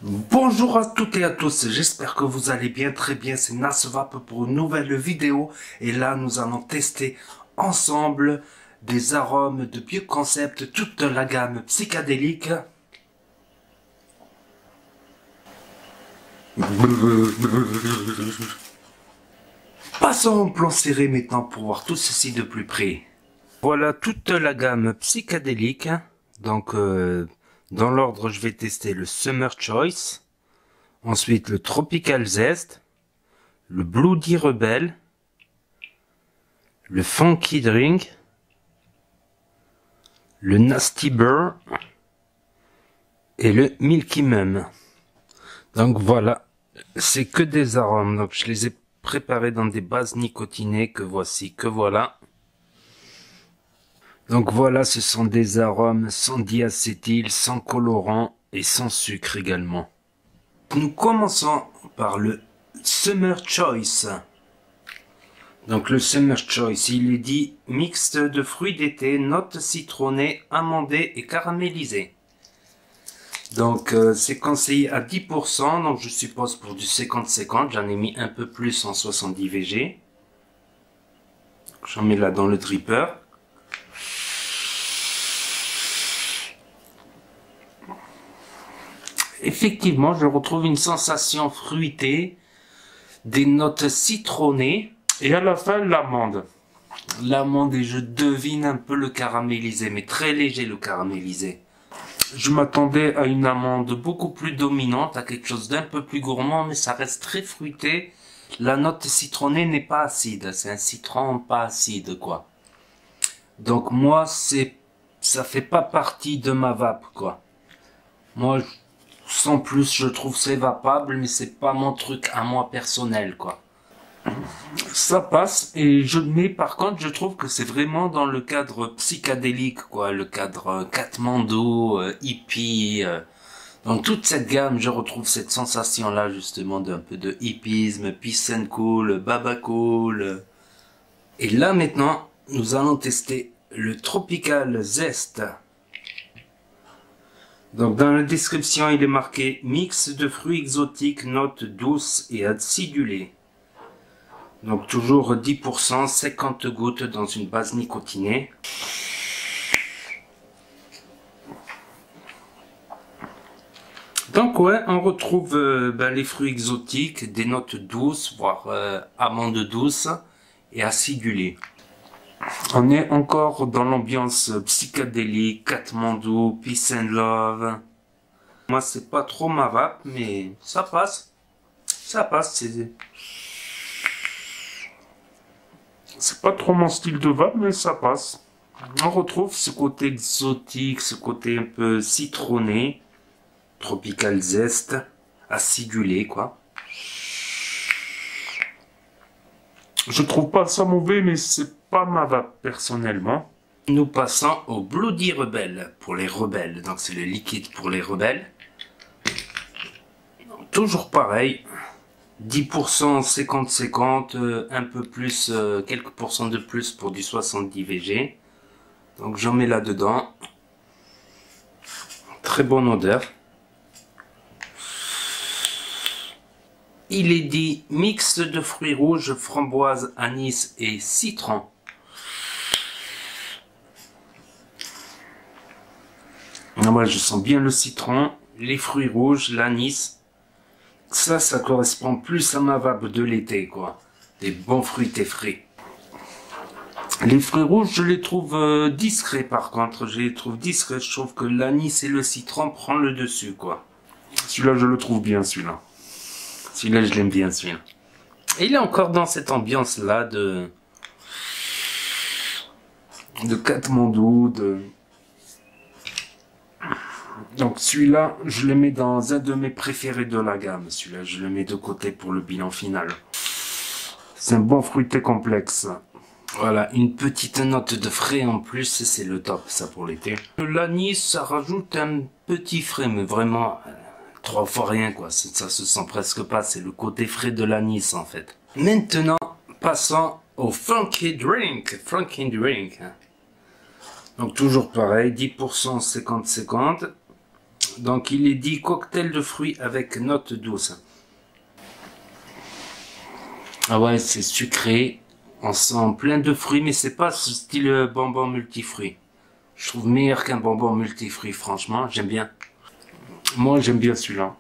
Bonjour à toutes et à tous, j'espère que vous allez bien, très bien, c'est Nasvap pour une nouvelle vidéo et là nous allons tester ensemble des arômes de Bioconcept, toute la gamme psychédélique. Passons au plan serré maintenant pour voir tout ceci de plus près. Voilà toute la gamme psychédélique, donc dans l'ordre je vais tester le Summer Choice. Ensuite, le Tropical Zest, le Bloody Rebel, le Funky Drink, le Nasty Burr et le Milky Mum. Donc voilà, c'est que des arômes. Donc je les ai préparés dans des bases nicotinées que voici, que voilà. Donc voilà, ce sont des arômes sans diacétyl, sans colorant et sans sucre également. Nous commençons par le Summer Choice. Donc le Summer Choice, il est dit mixte de fruits d'été, notes citronnées, amandées et caramélisées. Donc c'est conseillé à 10%, donc je suppose pour du 50-50, j'en ai mis un peu plus en 70 VG. J'en mets là dans le dripper. Effectivement, je retrouve une sensation fruitée, des notes citronnées, et à la fin, l'amande. L'amande, et je devine un peu le caramélisé, mais très léger le caramélisé. Je m'attendais à une amande beaucoup plus dominante, à quelque chose d'un peu plus gourmand, mais ça reste très fruité. La note citronnée n'est pas acide, c'est un citron pas acide, quoi. Donc moi, ça fait pas partie de ma vape, quoi. Moi, sans plus, je trouve c'est vapable, mais c'est pas mon truc à moi personnel, quoi. Ça passe, et mais par contre, je trouve que c'est vraiment dans le cadre psychédélique, quoi, le cadre Katmandou, hippie, dans toute cette gamme, je retrouve cette sensation-là, justement, d'un peu de hippisme, peace and cool, baba cool. Et là, maintenant, nous allons tester le Tropical Zest. Donc dans la description, il est marqué mix de fruits exotiques, notes douces et acidulées. Donc toujours 10%, 50 gouttes dans une base nicotinée. Donc ouais, on retrouve les fruits exotiques, des notes douces, voire amandes douces et acidulées. On est encore dans l'ambiance psychédélique, Katmandou, peace and love. Moi, c'est pas trop ma vape, mais ça passe. Ça passe, c'est pas trop mon style de vape, mais ça passe. On retrouve ce côté exotique, ce côté un peu citronné, tropical zeste, acidulé, quoi. Je trouve pas ça mauvais, mais c'est pas ma vape, personnellement. Nous passons au Bloody Rebel, pour les rebelles. Donc c'est le liquide pour les rebelles. Toujours pareil. 10%, 50-50, un peu plus, quelques pourcents de plus pour du 70 VG. Donc j'en mets là-dedans. Très bonne odeur. Il est dit mix de fruits rouges, framboise, anis et citron. Moi je sens bien le citron, les fruits rouges, l'anis. Ça correspond plus à ma vape de l'été, quoi. Des bons fruits et frais. Les fruits rouges, je les trouve discrets, par contre. Je les trouve discrets. Je trouve que l'anis et le citron prennent le dessus, quoi. Celui-là, je le trouve bien, celui-là. Celui-là, je l'aime bien, celui-là. Et il est encore dans cette ambiance-là de Katmandou, Donc celui-là, je le mets dans un de mes préférés de la gamme. Celui-là, je le mets de côté pour le bilan final. C'est un bon fruité complexe. Voilà, une petite note de frais en plus, c'est le top, ça, pour l'été. L'anis, ça rajoute un petit frais, mais vraiment, 3 fois rien, quoi. Ça se sent presque pas, c'est le côté frais de l'anis, en fait. Maintenant, passons au Funky Drink. Funky Drink. Donc toujours pareil, 10%, 50-50. Donc il est dit cocktail de fruits avec notes douces. Ah ouais, c'est sucré. On sent plein de fruits, mais c'est pas ce style bonbon multifruits. Je trouve meilleur qu'un bonbon multifruits, franchement, j'aime bien. Moi, j'aime bien celui-là.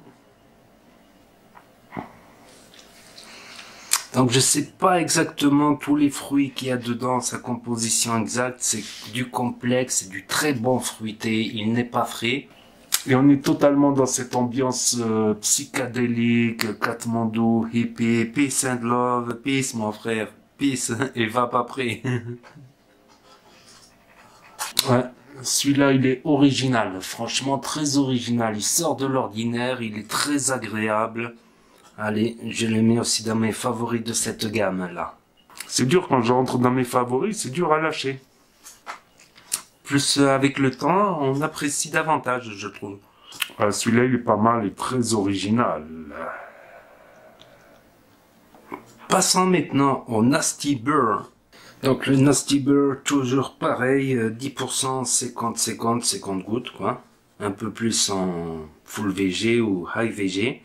Donc, je sais pas exactement tous les fruits qu'il y a dedans, sa composition exacte. C'est du complexe, c'est du très bon fruité. Il n'est pas frais. Et on est totalement dans cette ambiance psychédélique, Katmandou, hippie, peace and love, peace mon frère, peace, et va pas près. Ouais, celui-là il est original, franchement très original, il sort de l'ordinaire, il est très agréable. Allez, je le mets aussi dans mes favoris de cette gamme là. C'est dur quand je rentre dans mes favoris, c'est dur à lâcher. Plus avec le temps, on apprécie davantage, je trouve. Celui-là, il est pas mal et très original. Passons maintenant au Nasty Burr. Donc le Nasty Burr, toujours pareil, 10%, 50 gouttes, quoi. Un peu plus en full VG ou high VG.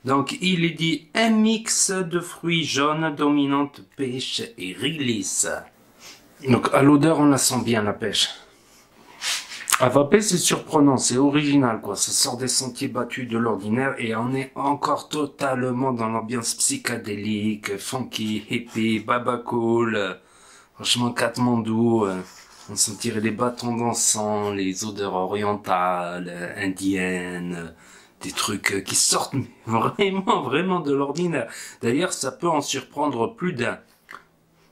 Donc il est dit un mix de fruits jaunes, dominante pêche et réglisse. Donc à l'odeur, on la sent bien la pêche. À vapeur, c'est surprenant, c'est original, quoi. Ça sort des sentiers battus de l'ordinaire et on est encore totalement dans l'ambiance psychédélique, funky, hippie, baba cool. Franchement, Katmandou, on sentirait les bâtons d'encens, les odeurs orientales, indiennes, des trucs qui sortent vraiment de l'ordinaire. D'ailleurs, ça peut en surprendre plus d'un.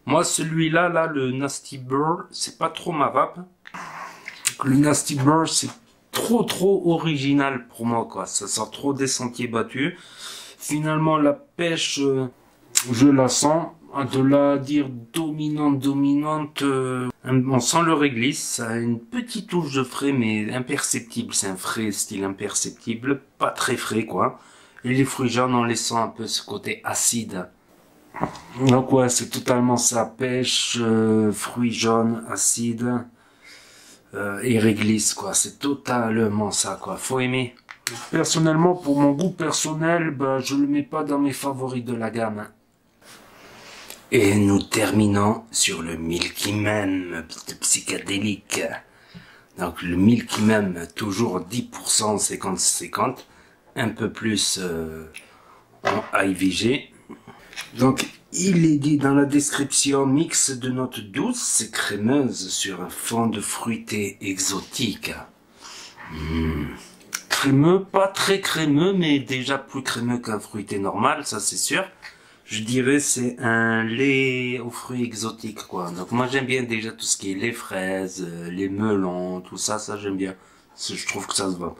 Moi, celui-là, là, le Nasty Burr, c'est pas trop ma vape. Le Nasty Burr, c'est trop original pour moi, quoi. Ça sort trop des sentiers battus. Finalement, la pêche, je la sens. De la dire dominante, on sent le réglisse. Ça a une petite touche de frais, mais imperceptible. C'est un frais style imperceptible, pas très frais, quoi. Et les fruits jaunes, on les sent un peu ce côté acide. Donc ouais, c'est totalement ça. Pêche, fruits jaunes, acides. Et réglisse, quoi. C'est totalement ça, quoi. Faut aimer. Personnellement, pour mon goût personnel, bah, je le mets pas dans mes favoris de la gamme. Et nous terminons sur le Milky Man psychédélique. Donc le Milky Man, toujours 10%, 50-50. Un peu plus en IVG. Donc il est dit dans la description, mix de notes douces et crémeuses sur un fond de fruité exotique. Crémeux, pas très crémeux, mais déjà plus crémeux qu'un fruité normal, ça c'est sûr. Je dirais c'est un lait aux fruits exotiques, quoi. Donc moi j'aime bien déjà tout ce qui est les fraises, les melons, tout ça, ça j'aime bien. Je trouve que ça se va.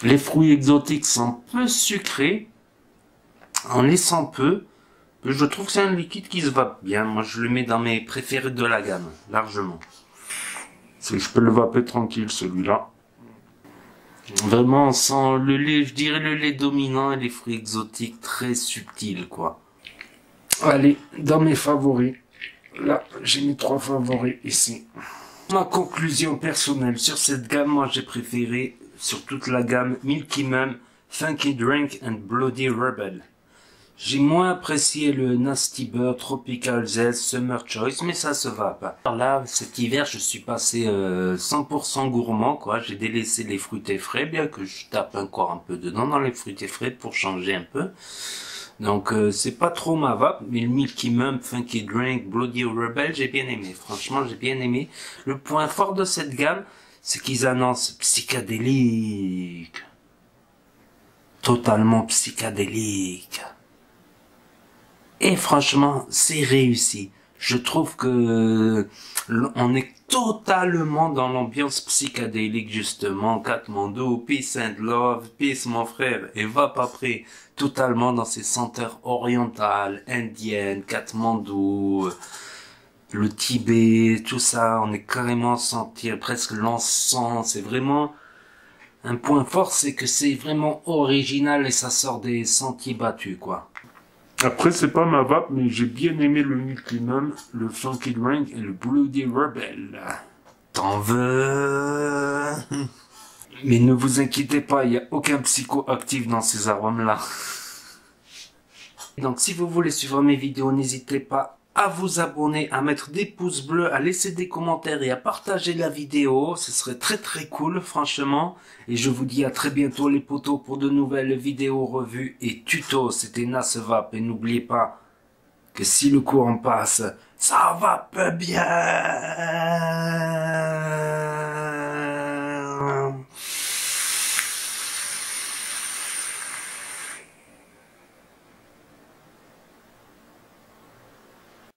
Les fruits exotiques sont peu sucrés, on les sent peu. Je trouve que c'est un liquide qui se vape bien. Moi, je le mets dans mes préférés de la gamme, largement. Je peux le vaper tranquille, celui-là. Vraiment, on sent le lait, je dirais le lait dominant et les fruits exotiques très subtils, quoi. Allez, dans mes favoris. Là, j'ai mis 3 favoris ici. Ma conclusion personnelle sur cette gamme, moi, j'ai préféré, sur toute la gamme, Milky Man, Funky Drink and Bloody Rebel. J'ai moins apprécié le Nasty Burr, Tropical Zest, Summer Choice, mais ça se va pas. Là, cet hiver, je suis passé 100% gourmand, quoi. J'ai délaissé les fruités frais, bien que je tape encore un peu dedans dans les fruités frais pour changer un peu. Donc, c'est pas trop ma vape, mais le Milky Man, Funky Drink, Bloody Rebel, j'ai bien aimé. Franchement, j'ai bien aimé. Le point fort de cette gamme, c'est qu'ils annoncent psychédélique. Totalement psychédélique. Et franchement, c'est réussi. Je trouve que on est totalement dans l'ambiance psychédélique, justement. Katmandou, peace and love, peace mon frère, et va pas près. Totalement dans ces senteurs orientales, indiennes, Katmandou, le Tibet, tout ça. On est carrément sentir presque l'encens. C'est vraiment un point fort, c'est que c'est vraiment original et ça sort des sentiers battus, quoi. Après, c'est pas ma vape, mais j'ai bien aimé le Milky Man, le Funky Drink et le Bloody Rebel. T'en veux? Mais ne vous inquiétez pas, il n'y a aucun psychoactif dans ces arômes-là. Donc si vous voulez suivre mes vidéos, n'hésitez pas à vous abonner, à mettre des pouces bleus, à laisser des commentaires et à partager la vidéo. Ce serait très très cool, franchement. Et je vous dis à très bientôt les potos pour de nouvelles vidéos, revues et tutos. C'était Nasevap et n'oubliez pas que si le courant passe, ça va peu bien.